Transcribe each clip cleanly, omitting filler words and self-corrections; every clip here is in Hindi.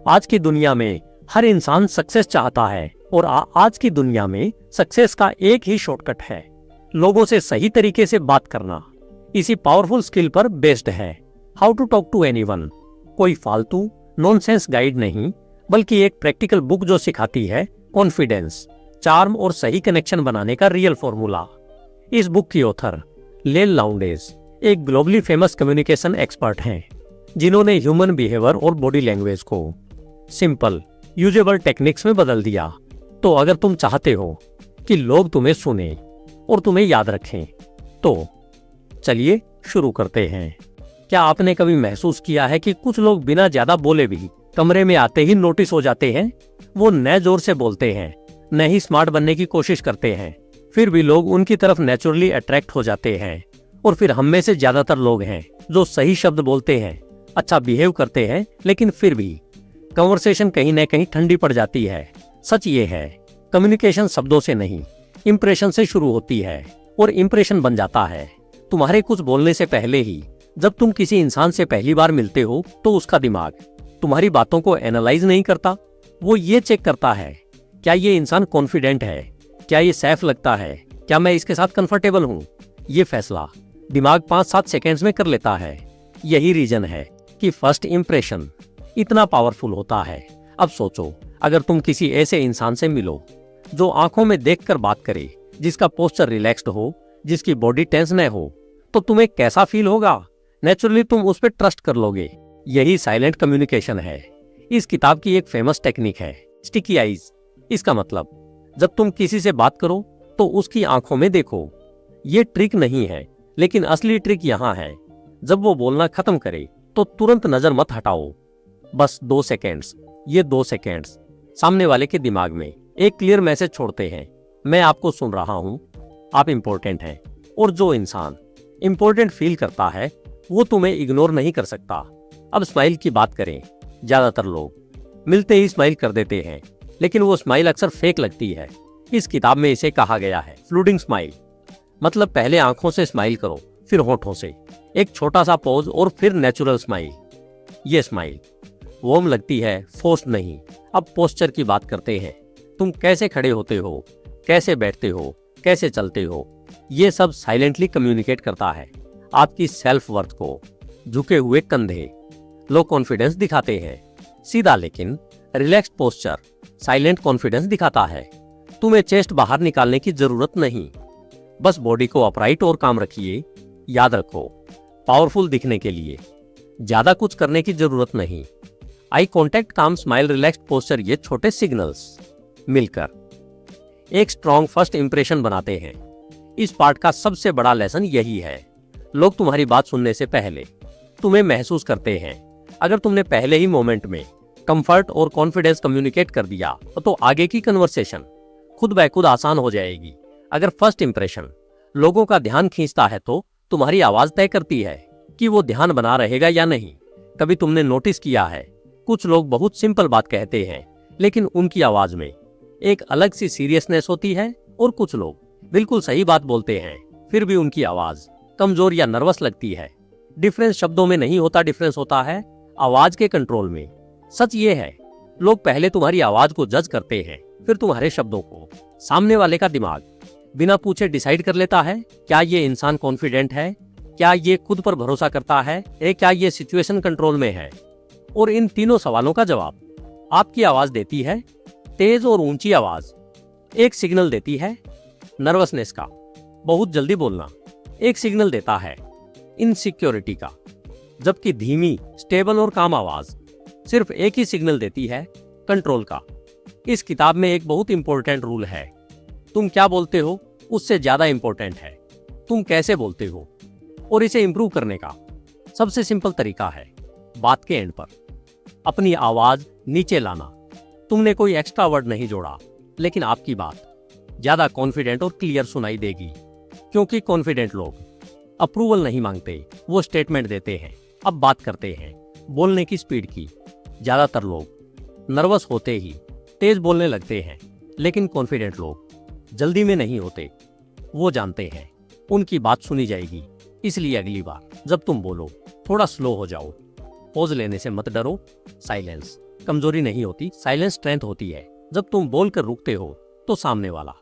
आज की दुनिया में हर इंसान सक्सेस चाहता है और आज की दुनिया में सक्सेस का एक ही शॉर्टकट है, लोगों से सही तरीके से बात करना। इसी पावरफुल स्किल पर बेस्ड है how to talk to anyone. कोई फालतू नॉनसेंस गाइड नहीं, बल्कि एक प्रैक्टिकल बुक जो सिखाती है कॉन्फिडेंस, चार्म और सही कनेक्शन बनाने का रियल फॉर्मूला। इस बुक की ऑथर लेल लाउंडेज एक ग्लोबली फेमस कम्युनिकेशन एक्सपर्ट हैं, जिन्होंने ह्यूमन बिहेवियर और बॉडी लैंग्वेज को सिंपल यूजेबल टेक्निक्स में बदल दिया। तो अगर तुम चाहते हो कि लोग तुम्हें सुने और तुम्हें याद रखें, तो चलिए शुरू करते हैं। क्या आपने कभी महसूस किया है कि कुछ लोग बिना ज्यादा बोले भी कमरे में आते ही नोटिस हो जाते हैं? वो न जोर से बोलते हैं, न ही स्मार्ट बनने की कोशिश करते हैं, फिर भी लोग उनकी तरफ नेचुरली अट्रैक्ट हो जाते हैं। और फिर हम में से ज्यादातर लोग हैं जो सही शब्द बोलते हैं, अच्छा बिहेव करते हैं, लेकिन फिर भी कन्वर्सेशन कहीं न कहीं ठंडी पड़ जाती है। सच ये है, कम्युनिकेशन शब्दों से नहीं, इंप्रेशन से शुरू होती है और इंप्रेशन बन जाता है तुम्हारे कुछ बोलने से पहले ही। जब तुम किसी इंसान से पहली बार मिलते हो तो उसका दिमाग तुम्हारी बातों को एनालाइज नहीं करता, वो ये चेक करता है क्या ये इंसान कॉन्फिडेंट है, क्या ये सेफ लगता है, क्या मैं इसके साथ कंफर्टेबल हूँ। ये फैसला दिमाग 5-7 सेकेंड्स में कर लेता है। यही रीजन है कि फर्स्ट इंप्रेशन इतना पावरफुल होता है। अब सोचो, अगर तुम किसी ऐसे इंसान से मिलो जो आंखों में देखकर बात करे, जिसका पोस्चर रिलैक्स्ड हो, जिसकी बॉडी टेंस न हो, तो तुम्हें कैसा फील होगा? नेचुरली तुम उस पर ट्रस्ट कर लोगे। यही साइलेंट कम्युनिकेशन है। इस किताब की एक फेमस टेक्निक है स्टिकी आईज। इसका मतलब, जब तुम किसी से बात करो तो उसकी आंखों में देखो। ये ट्रिक नहीं है, लेकिन असली ट्रिक यहाँ है। जब वो बोलना खत्म करे तो तुरंत नजर मत हटाओ, बस 2 सेकेंड्स। ये 2 सेकेंड्स सामने वाले के दिमाग में एक क्लियर मैसेज छोड़ते हैं, मैं आपको सुन रहा हूं, आप इंपॉर्टेंट हैं। और जो इंसान इंपॉर्टेंट फील करता है वो तुम्हें इग्नोर नहीं कर सकता। अब स्माइल की बात करें। ज्यादातर लोग मिलते ही स्माइल कर देते हैं, लेकिन वो स्माइल अक्सर फेक लगती है। इस किताब में इसे कहा गया है फ्लूडिंग स्माइल। मतलब पहले आंखों से स्माइल करो, फिर होठों से, एक छोटा सा पॉज और फिर नेचुरल स्माइल। ये स्माइल वार्म लगती है, फोर्स्ड नहीं। अब पोस्चर की बात करते हैं। तुम कैसे खड़े होते हो, कैसे बैठते हो, कैसे चलते हो, ये सब साइलेंटली कम्युनिकेट करता है आपकी सेल्फ वर्थ को। झुके हुए कंधे लो कॉन्फिडेंस दिखाते हैं, सीधा लेकिन रिलैक्स्ड पोस्चर साइलेंट कॉन्फिडेंस दिखाता है। तुम्हें चेस्ट बाहर निकालने की जरूरत नहीं, बस बॉडी को अपराइट और काम रखिए। याद रखो, पावरफुल दिखने के लिए ज्यादा कुछ करने की जरूरत नहीं। आई कॉन्टैक्ट, काम स्माइल, रिलैक्स्ड पोस्चर, ये छोटे सिग्नल्स मिलकर एक स्ट्रॉन्ग फर्स्ट इंप्रेशन बनाते हैं। इस पार्ट का सबसे बड़ा लेसन यही है, लोग तुम्हारी बात सुनने से पहले तुम्हें महसूस करते हैं। अगर तुमने पहले ही मोमेंट में कंफर्ट और कॉन्फिडेंस कम्युनिकेट कर दिया तो आगे की कन्वर्सेशन खुद ब खुद आसान हो जाएगी। अगर फर्स्ट इंप्रेशन लोगों का ध्यान खींचता है तो तुम्हारी आवाज तय करती है कि वो ध्यान बना रहेगा या नहीं। कभी तुमने नोटिस किया है, कुछ लोग बहुत सिंपल बात कहते हैं, लेकिन उनकी आवाज में एक अलग सी सीरियसनेस होती है। और कुछ लोग बिल्कुल सही बात बोलते हैं, फिर भी उनकी आवाज कमजोर या नर्वस लगती है। डिफरेंस शब्दों में नहीं होता, डिफरेंस होता है आवाज के कंट्रोल में। सच ये है, लोग पहले तुम्हारी आवाज को जज करते हैं, फिर तुम्हारे शब्दों को। सामने वाले का दिमाग बिना पूछे डिसाइड कर लेता है, क्या ये इंसान कॉन्फिडेंट है, क्या ये खुद पर भरोसा करता है, क्या ये सिचुएशन कंट्रोल में है। और इन तीनों सवालों का जवाब आपकी आवाज देती है। तेज और ऊंची आवाज एक सिग्नल देती है नर्वसनेस का, बहुत जल्दी बोलना एक सिग्नल देता है इनसिक्योरिटी का, जबकि धीमी, स्टेबल और काम आवाज सिर्फ एक ही सिग्नल देती है कंट्रोल का। इस किताब में एक बहुत इंपॉर्टेंट रूल है, तुम क्या बोलते हो उससे ज्यादा इंपॉर्टेंट है तुम कैसे बोलते हो। और इसे इंप्रूव करने का सबसे सिंपल तरीका है बात के एंड पर अपनी आवाज नीचे लाना। तुमने कोई एक्स्ट्रा वर्ड नहीं जोड़ा, लेकिन आपकी बात ज्यादा कॉन्फिडेंट और क्लियर सुनाई देगी, क्योंकि कॉन्फिडेंट लोग अप्रूवल नहीं मांगते, वो स्टेटमेंट देते हैं। अब बात करते हैं बोलने की स्पीड की। ज्यादातर लोग नर्वस होते ही तेज बोलने लगते हैं, लेकिन कॉन्फिडेंट लोग जल्दी में नहीं होते। वो जानते हैं उनकी बात सुनी जाएगी, इसलिए अगली बार जब तुम बोलो थोड़ा स्लो हो जाओ। पॉज लेने से मत डरो, साइलेंस कमजोरी नहीं होती, साइलेंस स्ट्रेंथ होती है। जब तुम बोलकर रुकते हो तो सामने वाला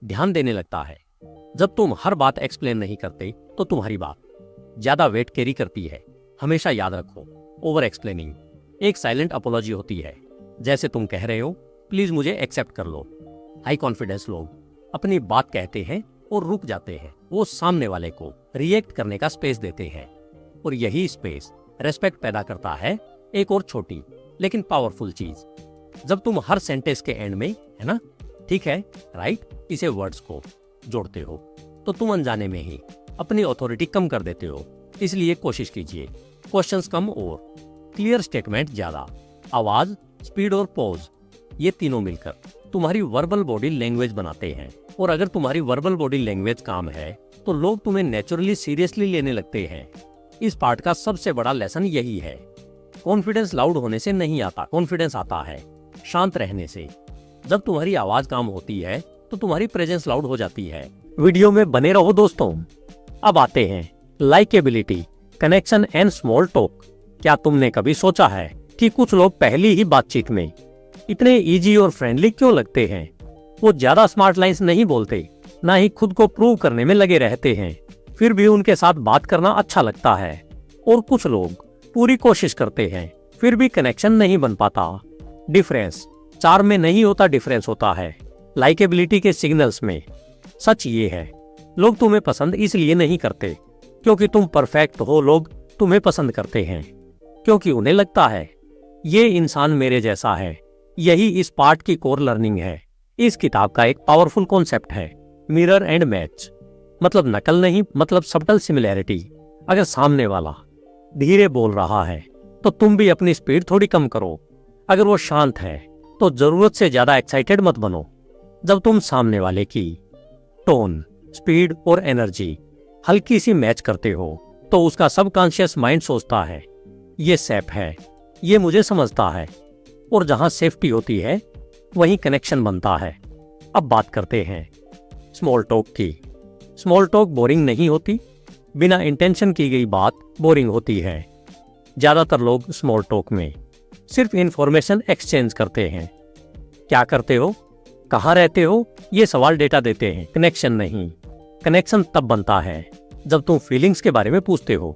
ध्यान देने लगता है। जब तुम हर बात एक्सप्लेन नहीं करते तो तुम्हारी बात ज्यादा वेट कैरी करती है। हमेशा याद रखो, ओवर एक्सप्लेनिंग एक साइलेंट अपोलॉजी होती है। जैसे तुम कह रहे हो, प्लीज मुझे एक्सेप्ट कर लो। हाई कॉन्फिडेंस लोग अपनी बात कहते हैं और रुक जाते हैं। वो सामने वाले को रिएक्ट करने का स्पेस देते हैं, और यही स्पेस रेस्पेक्ट पैदा करता है। एक और छोटी लेकिन पावरफुल चीज, जब तुम हर सेंटेंस के एंड में है ना, ठीक है, राइट, इसे वर्ड्स को जोड़ते हो तो तुम अनजाने में ही अपनी अथॉरिटी कम कर देते हो। इसलिए कोशिश कीजिए क्वेश्चंस कम और क्लियर स्टेटमेंट ज्यादा। आवाज, स्पीड और पॉज, ये तीनों मिलकर तुम्हारी वर्बल बॉडी लैंग्वेज बनाते हैं। और अगर तुम्हारी वर्बल बॉडी लैंग्वेज काम है तो लोग तुम्हें नेचुरली सीरियसली लेने लगते हैं। इस पार्ट का सबसे बड़ा लेसन यही है। कॉन्फिडेंस लाउड होने से नहीं आता, कॉन्फिडेंस आता है शांत रहने से। जब तुम्हारी आवाज काम होती है तो तुम्हारी प्रेजेंस लाउड हो जाती है। वीडियो में बने रहो दोस्तों। अब आते हैं likeability, connection and small talk. क्या तुमने कभी सोचा है कि कुछ लोग पहली ही बातचीत में इतने इजी और फ्रेंडली क्यों लगते हैं? वो ज्यादा स्मार्ट लाइंस नहीं बोलते, ना ही खुद को प्रूव करने में लगे रहते हैं, फिर भी उनके साथ बात करना अच्छा लगता है। और कुछ लोग पूरी कोशिश करते हैं, फिर भी कनेक्शन नहीं बन पाता। डिफरेंस चार्म में नहीं होता, डिफरेंस होता है लाइकेबिलिटी के सिग्नल्स में। सच ये है, लोग तुम्हें पसंद इसलिए नहीं करते क्योंकि तुम परफेक्ट हो। लोग तुम्हें पसंद करते हैं क्योंकि उन्हें लगता है ये इंसान मेरे जैसा है। यही इस पार्ट की कोर लर्निंग है। इस किताब का एक पावरफुल कॉन्सेप्ट है मिरर एंड मैच। मतलब नकल नहीं, मतलब सबटल सिमिलैरिटी। अगर सामने वाला धीरे बोल रहा है तो तुम भी अपनी स्पीड थोड़ी कम करो। अगर वो शांत है तो जरूरत से ज्यादा एक्साइटेड मत बनो। जब तुम सामने वाले की टोन, स्पीड और एनर्जी हल्की सी मैच करते हो तो उसका सबकॉन्शियस माइंड सोचता है ये सेफ है, ये मुझे समझता है। और जहां सेफ्टी होती है वहीं कनेक्शन बनता है। अब बात करते हैं स्मॉल टॉक की। स्मॉल टॉक बोरिंग नहीं होती, बिना इंटेंशन की गई बात बोरिंग होती है। ज्यादातर लोग स्मॉल टॉक में सिर्फ इंफॉर्मेशन एक्सचेंज करते हैं। क्या करते हो, कहाँ रहते हो, ये सवाल डेटा देते हैं, कनेक्शन नहीं। कनेक्शन तब बनता है जब तुम फीलिंग्स के बारे में पूछते हो।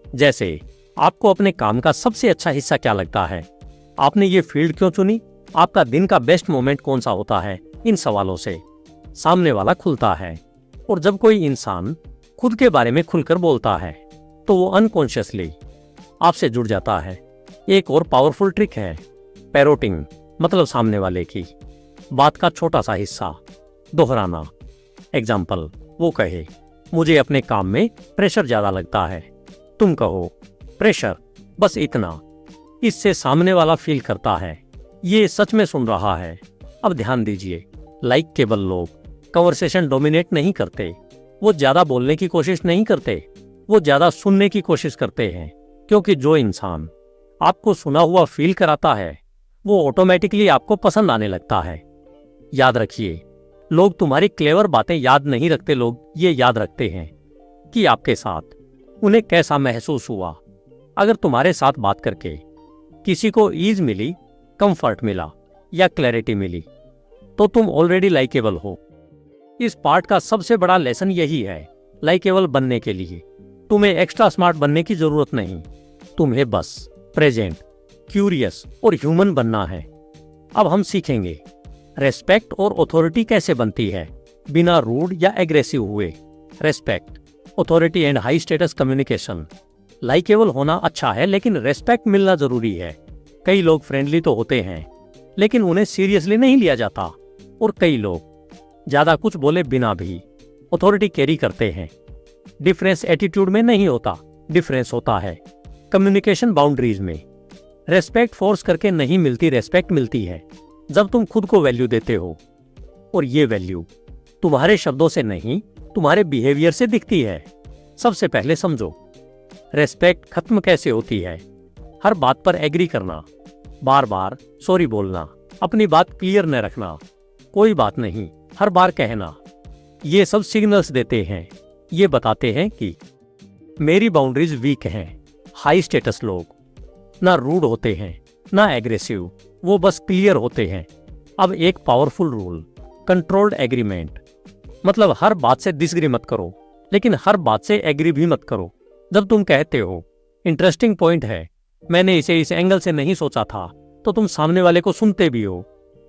जैसे आपको अपने काम का सबसे अच्छा हिस्सा क्या लगता है, आपने ये फील्ड क्यों चुनी, आपका दिन का बेस्ट मोमेंट कौन सा होता है। इन सवालों से सामने वाला खुलता है। और जब कोई इंसान खुद के बारे में खुलकर बोलता है तो वो अनकॉन्शियसली आपसे जुड़ जाता है। एक और पावरफुल ट्रिक है पैरोटिंग, मतलब सामने वाले की बात का छोटा सा हिस्सा दोहराना। एग्जाम्पल, वो कहे मुझे अपने काम में प्रेशर ज्यादा लगता है, तुम कहो प्रेशर, बस इतना। इससे सामने वाला फील करता है ये सच में सुन रहा है। अब ध्यान दीजिए, लाइकेबल लोग कन्वर्सेशन डोमिनेट नहीं करते। वो ज्यादा बोलने की कोशिश नहीं करते, वो ज्यादा सुनने की कोशिश करते हैं। क्योंकि जो इंसान आपको सुना हुआ फील कराता है वो ऑटोमेटिकली आपको पसंद आने लगता है। याद रखिए, लोग तुम्हारी क्लेवर बातें याद नहीं रखते, लोग ये याद रखते हैं कि आपके साथ उन्हें कैसा महसूस हुआ। अगर तुम्हारे साथ बात करके किसी को ईज मिली, कंफर्ट मिला या क्लैरिटी मिली तो तुम ऑलरेडी लाइकेबल हो। इस पार्ट का सबसे बड़ा लेसन यही है, लाइकेबल बनने के लिए तुम्हें एक्स्ट्रा स्मार्ट बनने की जरूरत नहीं, तुम्हें बस प्रेजेंट, क्यूरियस और ह्यूमन बनना है। अब हम सीखेंगे रेस्पेक्ट और अथॉरिटी कैसे बनती है बिना रूड या एग्रेसिव हुए। Respect, authority and high status communication. Likeable होना अच्छा है लेकिन रेस्पेक्ट मिलना जरूरी है। कई लोग फ्रेंडली तो होते हैं लेकिन उन्हें सीरियसली नहीं लिया जाता। और कई लोग ज्यादा कुछ बोले बिना भी अथॉरिटी कैरी करते हैं। डिफरेंस एटीट्यूड में नहीं होता, डिफरेंस होता है कम्युनिकेशन बाउंड्रीज में। रेस्पेक्ट फोर्स करके नहीं मिलती, रेस्पेक्ट मिलती है जब तुम खुद को वैल्यू देते हो। और ये वैल्यू तुम्हारे शब्दों से नहीं, तुम्हारे बिहेवियर से दिखती है। सबसे पहले समझो रेस्पेक्ट खत्म कैसे होती है। हर बात पर एग्री करना, बार बार सॉरी बोलना, अपनी बात क्लियर न रखना, कोई बात नहीं हर बार कहना, ये सब सिग्नल्स देते हैं। ये बताते हैं कि मेरी बाउंड्रीज वीक हैं। हाई स्टेटस लोग ना रूड होते हैं ना एग्रेसिव, वो बस क्लियर होते हैं। अब एक पावरफुल रूल, कंट्रोल्ड एग्रीमेंट, मतलब हर बात से डिसएग्री मत करो, लेकिन हर बात से एग्री भी मत करो। जब तुम कहते हो इंटरेस्टिंग पॉइंट है, मैंने इसे इस एंगल से नहीं सोचा था, तो तुम सामने वाले को सुनते भी हो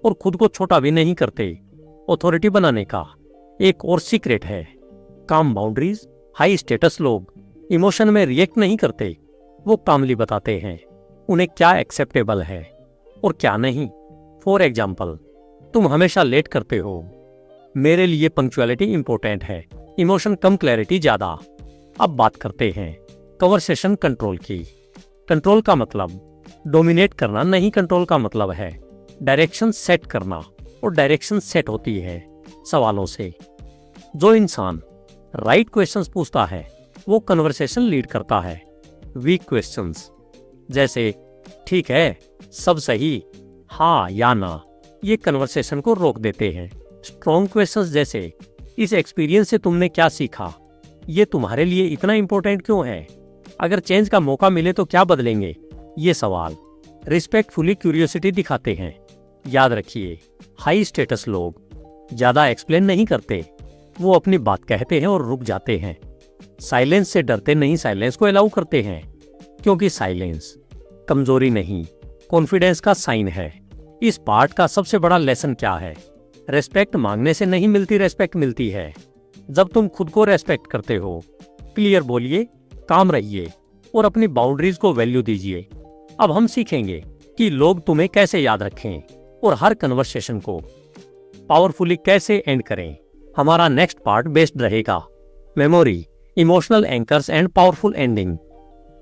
और खुद को छोटा भी नहीं करते। ऑथोरिटी बनाने का एक और सीक्रेट है, काम बाउंड्रीज। हाई स्टेटस लोग इमोशन में रिएक्ट नहीं करते, वो कामली बताते हैं उन्हें क्या एक्सेप्टेबल है और क्या नहीं। फॉर एग्जाम्पल, तुम हमेशा लेट करते हो, मेरे लिए पंक्चुअलिटी इंपॉर्टेंट है, इमोशन कम, क्लैरिटी ज्यादा। अब बात करते हैं कन्वर्सेशन कंट्रोल की। कंट्रोल का मतलब डोमिनेट करना नहीं, कंट्रोल का मतलब है डायरेक्शन सेट करना, और डायरेक्शन सेट होती है सवालों से। जो इंसान राइट क्वेश्चंस पूछता है वो कन्वर्सेशन लीड करता है। वीक क्वेश्चंस जैसे ठीक है, सब सही, हाँ या ना, ये कन्वर्सेशन को रोक देते हैं। स्ट्रॉन्ग क्वेश्चंस जैसे इस एक्सपीरियंस से तुमने क्या सीखा, ये तुम्हारे लिए इतना इंपॉर्टेंट क्यों है, अगर चेंज का मौका मिले तो क्या बदलेंगे, ये सवाल रिस्पेक्टफुली क्यूरियोसिटी दिखाते हैं। याद रखिए, हाई स्टेटस लोग ज्यादा एक्सप्लेन नहीं करते, वो अपनी बात कहते हैं और रुक जाते हैं। साइलेंस से डरते नहीं, साइलेंस को अलाउ करते हैं, क्योंकि साइलेंस कमजोरी नहीं, कॉन्फिडेंस का साइन है। इस पार्ट का सबसे बड़ा लेसन क्या है, रेस्पेक्ट मांगने से नहीं मिलती, रेस्पेक्ट मिलती है जब तुम खुद को रेस्पेक्ट करते हो। क्लियर बोलिए, काम रहिए और अपनी बाउंड्रीज को वैल्यू दीजिए। अब हम सीखेंगे कि लोग तुम्हें कैसे याद रखें और हर कन्वर्सेशन को पावरफुली कैसे एंड करें। हमारा नेक्स्ट पार्ट बेस्ड रहेगा memory, emotional anchors and powerful ending.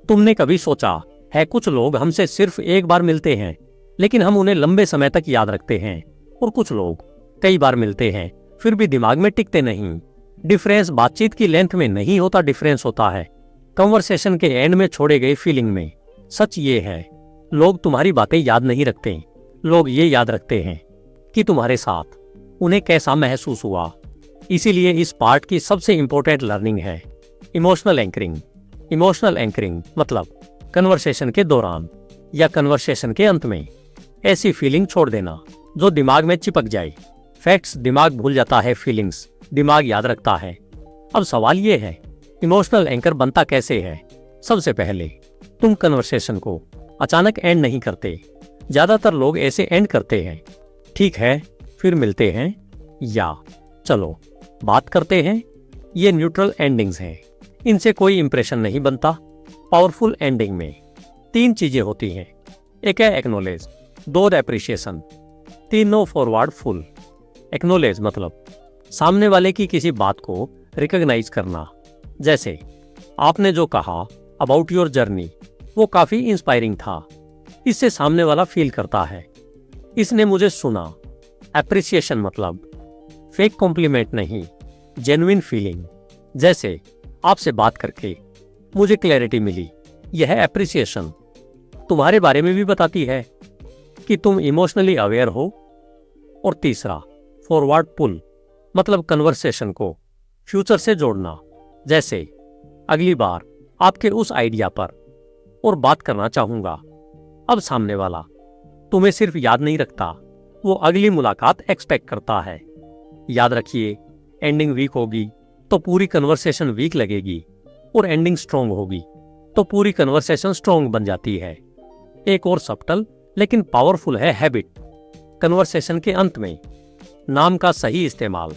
तुमने कभी सोचा है कुछ लोग हमसे सिर्फ एक बार मिलते हैं लेकिन हम उन्हें लंबे समय तक याद रखते हैं, और कुछ लोग कई बार मिलते हैं फिर भी दिमाग में टिकते नहीं। डिफरेंस बातचीत की लेंथ में नहीं होता, डिफरेंस होता है कन्वर्सेशन के एंड में छोड़े गए फीलिंग में। सच ये है, लोग तुम्हारी बातें याद नहीं रखते, लोग ये याद रखते हैं कि तुम्हारे साथ उन्हें कैसा महसूस हुआ। इसीलिए इस पार्ट की सबसे इंपॉर्टेंट लर्निंग है इमोशनल एंकरिंग। इमोशनल एंकरिंग मतलब कन्वर्सेशन के दौरान या कन्वर्सेशन के अंत में ऐसी फीलिंग छोड़ देना जो दिमाग में चिपक जाए। फैक्ट्स दिमाग भूल जाता है, फीलिंग्स दिमाग याद रखता है। अब सवाल ये है, इमोशनल एंकर बनता कैसे है। सबसे पहले तुम कन्वर्सेशन को अचानक एंड नहीं करते। ज्यादातर लोग ऐसे एंड करते हैं, ठीक है फिर मिलते हैं, या चलो बात करते हैं। ये न्यूट्रल एंडिंग्स हैं, इनसे कोई इंप्रेशन नहीं बनता। पावरफुल एंडिंग में 3 चीजें होती हैं, एक है acknowledge, 2 appreciation, 3 forward full. Acknowledge मतलब सामने वाले की किसी बात को रिकॉग्नाइज करना, जैसे आपने जो कहा अबाउट योर जर्नी वो काफी इंस्पायरिंग था, इससे सामने वाला फील करता है इसने मुझे सुना। एप्रिसिएशन मतलब फेक कॉम्प्लीमेंट नहीं, जेन्युइन फीलिंग, जैसे आपसे बात करके मुझे क्लैरिटी मिली, यह एप्रिसिएशन तुम्हारे बारे में भी बताती है कि तुम इमोशनली अवेयर हो। और तीसरा फॉरवर्ड पुल मतलब कन्वर्सेशन को फ्यूचर से जोड़ना, जैसे अगली बार आपके उस आइडिया पर और बात करना चाहूंगा। अब सामने वाला तुम्हें सिर्फ याद नहीं रखता, वो अगली मुलाकात एक्सपेक्ट करता है। याद रखिए, एंडिंग वीक होगी तो पूरी कन्वर्सेशन वीक लगेगी, और एंडिंग स्ट्रॉन्ग होगी तो पूरी कन्वर्सेशन स्ट्रॉन्ग बन जाती है। एक और सब्टल लेकिन पावरफुल है हैबिट, कन्वर्सेशन के अंत में नाम का सही इस्तेमाल।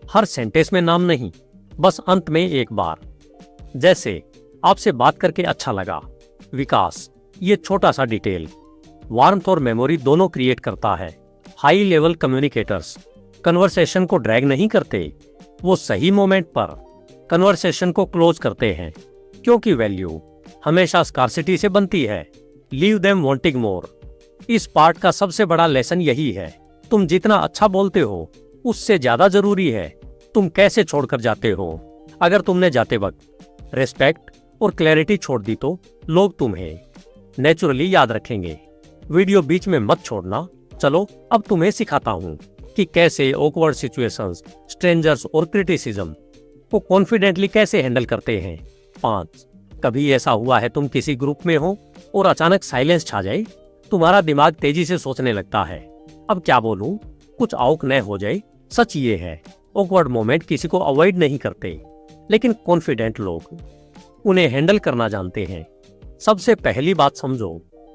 हर सेंटेंस में नाम नहीं, बस अंत में एक बार, जैसे आपसे बात करके अच्छा लगा विकास। ये छोटा सा डिटेल वार्मथ और मेमोरी दोनों क्रिएट करता है। हाई लेवल कम्युनिकेटर्स कन्वर्सेशन को ड्रैग नहीं करते, वो सही मोमेंट पर कन्वर्सेशन को क्लोज करते हैं, क्योंकि वैल्यू हमेशा स्कार्सिटी से बनती है। लीव देम वांटिंग मोर। इस पार्ट का सबसे बड़ा लेसन यही है, तुम जितना अच्छा बोलते हो उससे ज्यादा जरूरी है तुम कैसे छोड़कर जाते हो। अगर तुमने जाते वक्त रेस्पेक्ट और क्लैरिटी छोड़ दी तो लोग तुम्हें नेचुरली याद रखेंगे। वीडियो बीच में मत छोड़ना। चलो अब तुम्हें सिखाता हूँ कि कैसे ऑकवर्ड सिचुएशंस, स्ट्रेंजर्स और क्रिटिसिज्म को कॉन्फिडेंटली कैसे हैंडल करते हैं। 5, कभी ऐसा हुआ है तुम किसी ग्रुप में हो और अचानक साइलेंस छा जाए, तुम्हारा दिमाग तेजी से सोचने लगता है, अब क्या बोलूं, कुछ आउक न हो जाए। सच ये है, ऑकवर्ड मोमेंट किसी को अवॉइड नहीं करते, लेकिन कॉन्फिडेंट लोग उन्हें हैंडल करना जानते हैं। सबसे पहली बात समझो,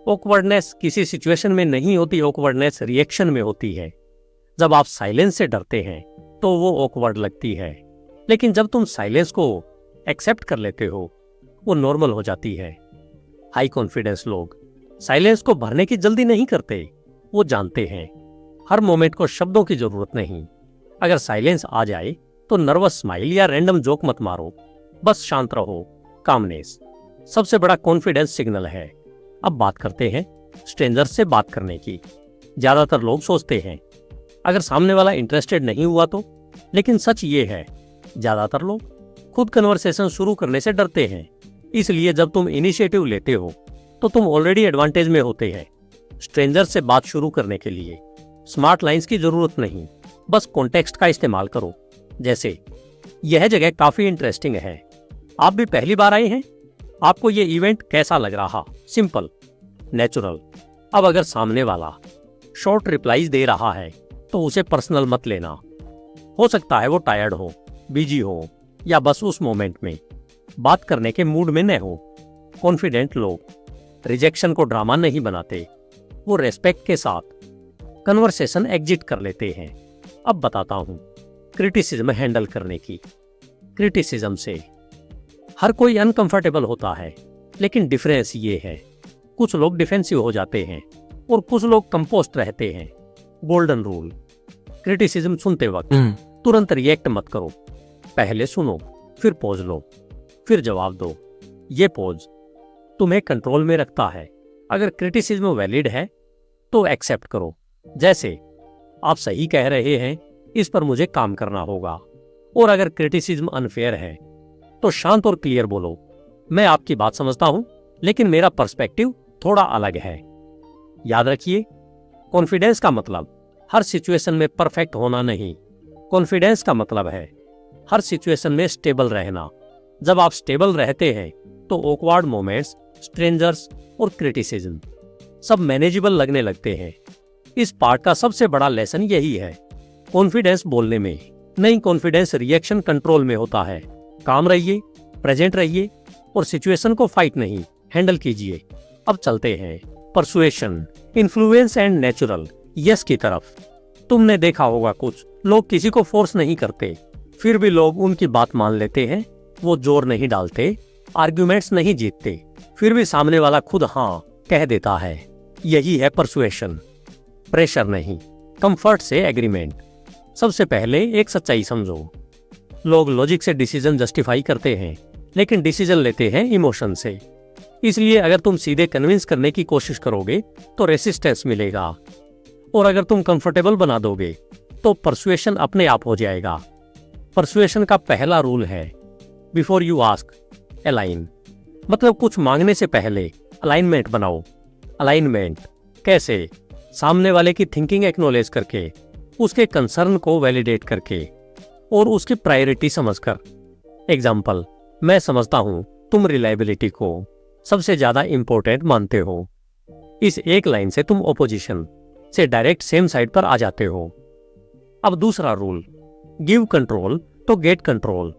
ऑकवर्डनेस किसी सिचुएशन में नहीं होती, ऑकवर्डनेस रिएक्शन में होती है। जब आप साइलेंस से डरते हैं तो वो ऑकवर्ड लगती है, लेकिन जब तुम साइलेंस को एक्सेप्ट कर लेते हो वो नॉर्मल हो जाती है। हाई कॉन्फिडेंस लोग साइलेंस को भरने की जल्दी नहीं करते, वो जानते हैं हर मोमेंट को शब्दों की जरूरत नहीं। अगर साइलेंस आ जाए तो नर्वस स्माइल या रैंडम जोक मत मारो, बस शांत रहो। कामनेस सबसे बड़ा कॉन्फिडेंस सिग्नल है। अब बात करते हैं स्ट्रेंजर्स से बात करने की। ज्यादातर लोग सोचते हैं अगर सामने वाला इंटरेस्टेड नहीं हुआ तो, लेकिन सच ये है ज्यादातर लोग खुद कन्वर्सेशन शुरू करने से डरते हैं। इसलिए जब तुम इनिशिएटिव लेते हो तो तुम ऑलरेडी एडवांटेज में होते हैं। स्ट्रेंजर से बात शुरू करने के लिए स्मार्ट लाइंस की जरूरत नहीं, बस कॉन्टेक्स्ट का इस्तेमाल करो। जैसे, यह जगह काफी इंटरेस्टिंग है, आप भी पहली बार आए हैं, आपको यह इवेंट कैसा लग रहा। Simple, natural. अब अगर सामने वाला शॉर्ट रिप्लाईज दे रहा है तो उसे पर्सनल मत लेना। हो सकता है वो टायर्ड हो, बिजी हो, या बस उस मोमेंट में बात करने के मूड में न हो। कॉन्फिडेंट लोग रिजेक्शन को ड्रामा नहीं बनाते, वो रेस्पेक्ट के साथ कन्वर्सेशन एग्जिट कर लेते हैं। अब बताता हूं क्रिटिसिज्म हैंडल करने की। क्रिटिसिज्म से हर कोई अनकंफर्टेबल होता है, लेकिन डिफरेंस ये है, कुछ लोग डिफेंसिव हो जाते हैं और कुछ लोग कंपोस्ट रहते हैं। गोल्डन रूल, क्रिटिसिज्म सुनते वक्त तुरंत रिएक्ट मत करो, पहले सुनो, फिर पॉज लो, फिर जवाब दो। ये पॉज तुम्हें कंट्रोल में रखता है। अगर क्रिटिसिज्म वैलिड है तो एक्सेप्ट करो, जैसे आप सही कह रहे हैं, इस पर मुझे काम करना होगा। और अगर क्रिटिसिज्म अनफेयर है तो शांत और क्लियर बोलो, मैं आपकी बात समझता हूं, लेकिन मेरा पर्सपेक्टिव थोड़ा अलग है। याद रखिए, कॉन्फिडेंस का मतलब हर सिचुएशन में परफेक्ट होना नहीं, कॉन्फिडेंस का मतलब है हर सिचुएशन में स्टेबल रहना। जब आप स्टेबल रहते हैं तो ऑकवर्ड मोमेंट्स, स्ट्रेंजर्स और क्रिटिसिज्म सब मैनेजेबल लगने लगते हैं। इस पार्ट का सबसे बड़ा लेसन यही है, कॉन्फिडेंस बोलने में नहीं, कॉन्फिडेंस रिएक्शन कंट्रोल में होता है। काम रहिए, प्रेजेंट रहिए और सिचुएशन को फाइट नहीं, हैंडल कीजिए। अब चलते हैं persuasion, influence and natural yes की तरफ। तुमने देखा होगा कुछ लोग किसी को फोर्स नहीं करते, फिर भी लोग उनकी बात मान लेते हैं। वो जोर नहीं डालते, आर्ग्यूमेंट्स नहीं जीतते, फिर भी सामने वाला खुद हाँ कह देता है। यही है परसुएशन। प्रेशर नहीं, कंफर्ट से एग्रीमेंट। सबसे पहले एक सच्चाई समझो, लोग लॉजिक से डिसीजन जस्टिफाई करते हैं, लेकिन डिसीजन लेते हैं इमोशन से। इसलिए अगर तुम सीधे कन्विंस करने की कोशिश करोगे तो रेसिस्टेंस मिलेगा, और अगर तुम कंफर्टेबल बना दोगे तो परसुएशन अपने आप हो जाएगा। परसुएशन का पहला रूल है, बिफोर यू आस्क अलाइन। मतलब कुछ मांगने से पहले अलाइनमेंट बनाओ। अलाइनमेंट कैसे? सामने वाले की थिंकिंग एक्नॉलेज करके, उसके कंसर्न को वैलिडेट करके और उसकी प्रायोरिटी समझकर। एग्जाम्पल, मैं समझता हूं तुम रिलायबिलिटी को सबसे ज्यादा इंपॉर्टेंट मानते हो। इस एक लाइन से तुम ओपोजिशन से डायरेक्ट सेम साइड पर आ जाते हो। अब दूसरा रूल, गिव कंट्रोल तो गेट कंट्रोल।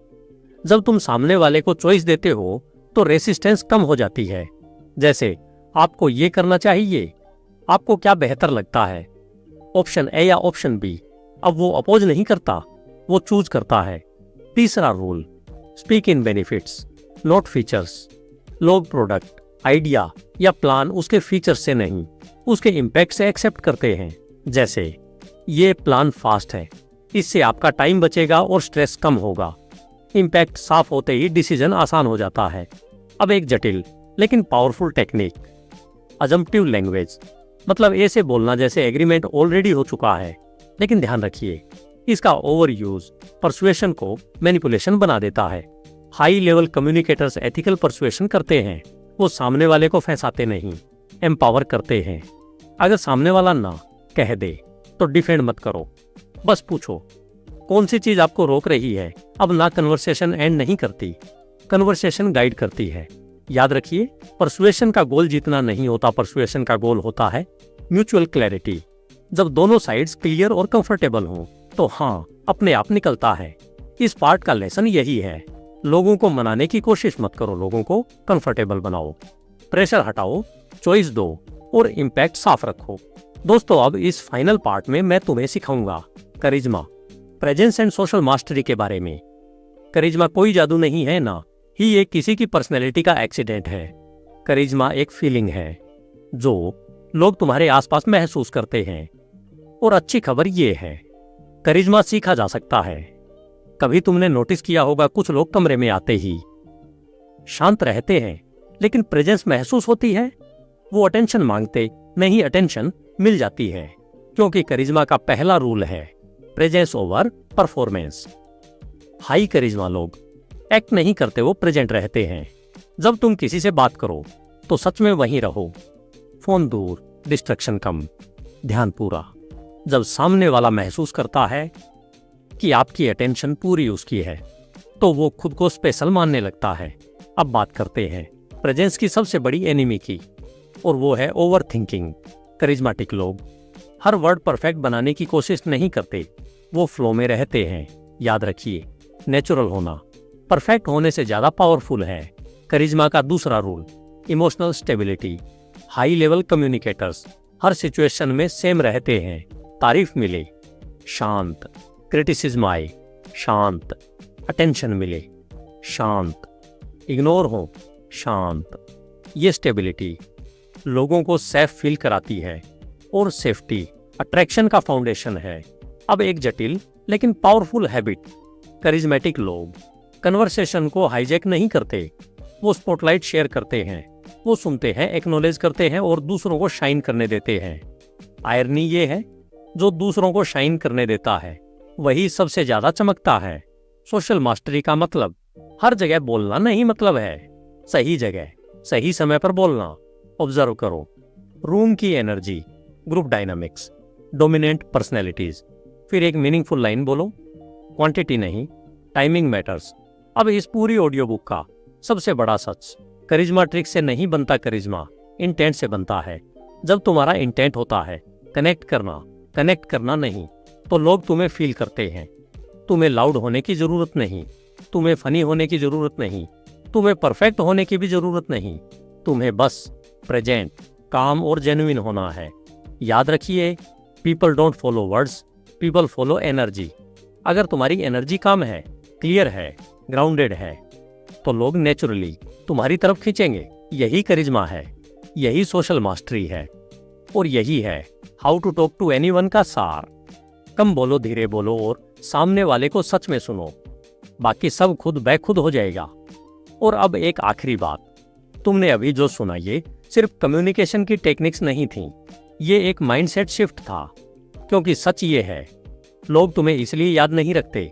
जब तुम सामने वाले को चॉइस देते हो तो रेसिस्टेंस कम हो जाती है। जैसे, आपको ये करना चाहिए, आपको क्या बेहतर लगता है, ऑप्शन ए या ऑप्शन बी। अब वो अपोज नहीं करता, वो चूज करता है। तीसरा rule, speak in benefits not features. लोग प्रोडक्ट, आइडिया या प्लान उसके फीचर्स से नहीं, उसके इम्पैक्ट से एक्सेप्ट करते हैं। जैसे, ये प्लान फास्ट है, इससे आपका टाइम बचेगा और स्ट्रेस कम होगा। इम्पैक्ट साफ होते ही डिसीजन आसान हो जाता है। अब एक जटिल लेकिन पावरफुल टेक्निक, अजम्पटिव लैंग्वेज। मतलब ऐसे बोलना जैसे एग्रीमेंट ऑलरेडी हो चुका है। लेकिन ध्यान रखिए, इसका ओवर यूज परसुएशन को मैनिपुलेशन बना देता है। High level communicators ethical persuasion करते हैं, वो सामने वाले को फंसाते नहीं, एम्पावर करते हैं। अगर सामने वाला ना कह दे तो डिफेंड मत करो, बस पूछो कौन सी चीज आपको रोक रही है। अब ना कन्वर्सेशन एंड नहीं करती, कन्वर्सेशन गाइड करती है। याद रखिए, परसुएशन का गोल जीतना नहीं होता, परसुएशन का गोल होता है म्यूचुअल क्लैरिटी। जब दोनों साइड्स क्लियर और कंफर्टेबल हों तो हाँ अपने आप निकलता है। इस पार्ट का लेसन यही है, लोगों को मनाने की कोशिश मत करो, लोगों को कंफर्टेबल बनाओ, प्रेशर हटाओ, चॉइस दो और इम्पैक्ट साफ रखो। दोस्तों, अब इस फाइनल पार्ट में मैं तुम्हें सिखाऊंगा करिश्मा, प्रेजेंस एंड सोशल मास्टरी के बारे में। करिश्मा कोई जादू नहीं है, ना ही ये किसी की पर्सनैलिटी का एक्सीडेंट है। करिश्मा एक फीलिंग है जो लोग तुम्हारे आसपास महसूस करते हैं। और अच्छी खबर ये है, करिश्मा सीखा जा सकता है। कभी तुमने नोटिस किया होगा, कुछ लोग कमरे में आते ही शांत रहते हैं, लेकिन प्रेजेंस महसूस होती है, वो अटेंशन मांगते नहीं, अटेंशन मिल जाती है। क्योंकि करिश्मा का पहला रूल है प्रेजेंस ओवर परफॉर्मेंस। हाई करिश्मा लोग एक्ट नहीं करते, वो प्रेजेंट रहते हैं। जब तुम किसी से बात करो तो सच में वहीं रहो, फोन दूर, डिस्ट्रैक्शन कम, ध्यान पूरा। जब सामने वाला महसूस करता है कि आपकी अटेंशन पूरी उसकी है तो वो खुद को स्पेशल मानने लगता है। अब बात करते हैं प्रेजेंस की सबसे बड़ी एनिमी की, और वो है ओवर थिंकिंग। करिश्माटिक लोग हर वर्ड परफेक्ट बनाने की कोशिश नहीं करते, वो फ्लो में रहते हैं। याद रखिए, नेचुरल होना परफेक्ट होने से ज्यादा पावरफुल है। करिश्मा का दूसरा rule emotional stability. High level communicators हर सिचुएशन में सेम रहते हैं। तारीफ मिले शांत, क्रिटिसिज्म आए शांत, अटेंशन मिले शांत, इग्नोर हो शांत। ये स्टेबिलिटी लोगों को सेफ फील कराती है, और सेफ्टी अट्रैक्शन का फाउंडेशन है। अब एक जटिल लेकिन पावरफुल हैबिट, करिश्मेटिक लोग कन्वर्सेशन को हाईजैक नहीं करते, वो स्पॉटलाइट शेयर करते हैं, वो सुनते हैं, एक्नॉलेज करते हैं और दूसरों को शाइन करने देते हैं। आयरनी ये है, जो दूसरों को शाइन करने देता है वही सबसे ज्यादा चमकता है। सोशल मास्टरी का मतलब हर जगह बोलना नहीं, मतलब है सही जगह सही समय पर बोलना। ऑब्जर्व करो रूम की energy, group dynamics, dominant personalities. फिर एक मीनिंगफुल लाइन बोलो, क्वांटिटी नहीं, टाइमिंग मैटर्स। अब इस पूरी ऑडियो बुक का सबसे बड़ा सच, करिश्मा ट्रिक से नहीं बनता, करिश्मा इंटेंट से बनता है। जब तुम्हारा इंटेंट होता है कनेक्ट करना नहीं, तो लोग तुम्हें फील करते हैं। तुम्हें लाउड होने की जरूरत नहीं, तुम्हें फनी होने की जरूरत नहीं, तुम्हें परफेक्ट होने की भी जरूरत नहीं, तुम्हें बस प्रेजेंट, काम और जेन्युइन होना है। याद रखिए, people don't follow words, people follow energy. अगर तुम्हारी एनर्जी काम है, क्लियर है, ग्राउंडेड है, तो लोग नेचुरली तुम्हारी तरफ खींचेंगे। यही करिश्मा है, यही सोशल मास्टरी है, और यही है how to talk to anyone का सार। कम बोलो, धीरे बोलो और सामने वाले को सच में सुनो, बाकी सब खुद ब खुद हो जाएगा। और अब एक आखिरी बात, तुमने अभी जो सुना ये सिर्फ कम्युनिकेशन की टेक्निक्स नहीं थी, ये एक माइंडसेट शिफ्ट था। क्योंकि सच ये है, लोग तुम्हें इसलिए याद नहीं रखते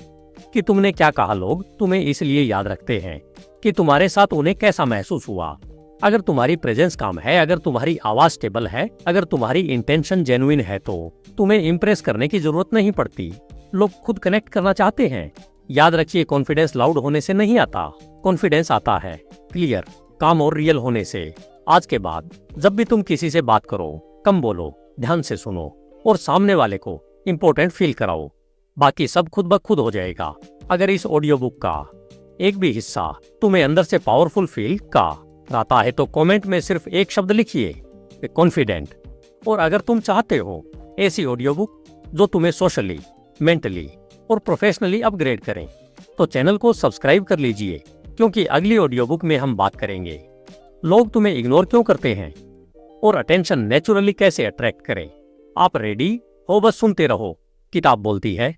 कि तुमने क्या कहा, लोग तुम्हें इसलिए याद रखते हैं कि तुम्हारे साथ उन्हें कैसा महसूस हुआ। अगर तुम्हारी प्रेजेंस काम है, अगर तुम्हारी आवाज स्टेबल है, अगर तुम्हारी इंटेंशन जेन्युइन है, तो तुम्हें इंप्रेस करने की जरूरत नहीं पड़ती। लोग खुद कनेक्ट करना चाहते हैं। याद रखिए, कॉन्फिडेंस लाउड होने से नहीं आता, कॉन्फिडेंस आता है क्लियर, काम और रियल होने से। आज के बाद जब भी तुम किसी से बात करो, कम बोलो, ध्यान से सुनो और सामने वाले को इंपॉर्टेंट फील कराओ, बाकी सब खुद ब खुद हो जाएगा। अगर इस ऑडियो बुक का एक भी हिस्सा तुम्हें अंदर से पावरफुल फील कराता है तो कमेंट में सिर्फ एक शब्द लिखिए, कॉन्फिडेंट। और अगर तुम चाहते हो ऐसी ऑडियो बुक जो तुम्हें सोशली, मेंटली और प्रोफेशनली अपग्रेड करें, तो चैनल को सब्सक्राइब कर लीजिए, क्योंकि अगली ऑडियो बुक में हम बात करेंगे लोग तुम्हें इग्नोर क्यों करते हैं और अटेंशन नेचुरली कैसे अट्रैक्ट करें। आप रेडी हो? बस सुनते रहो, किताब बोलती है।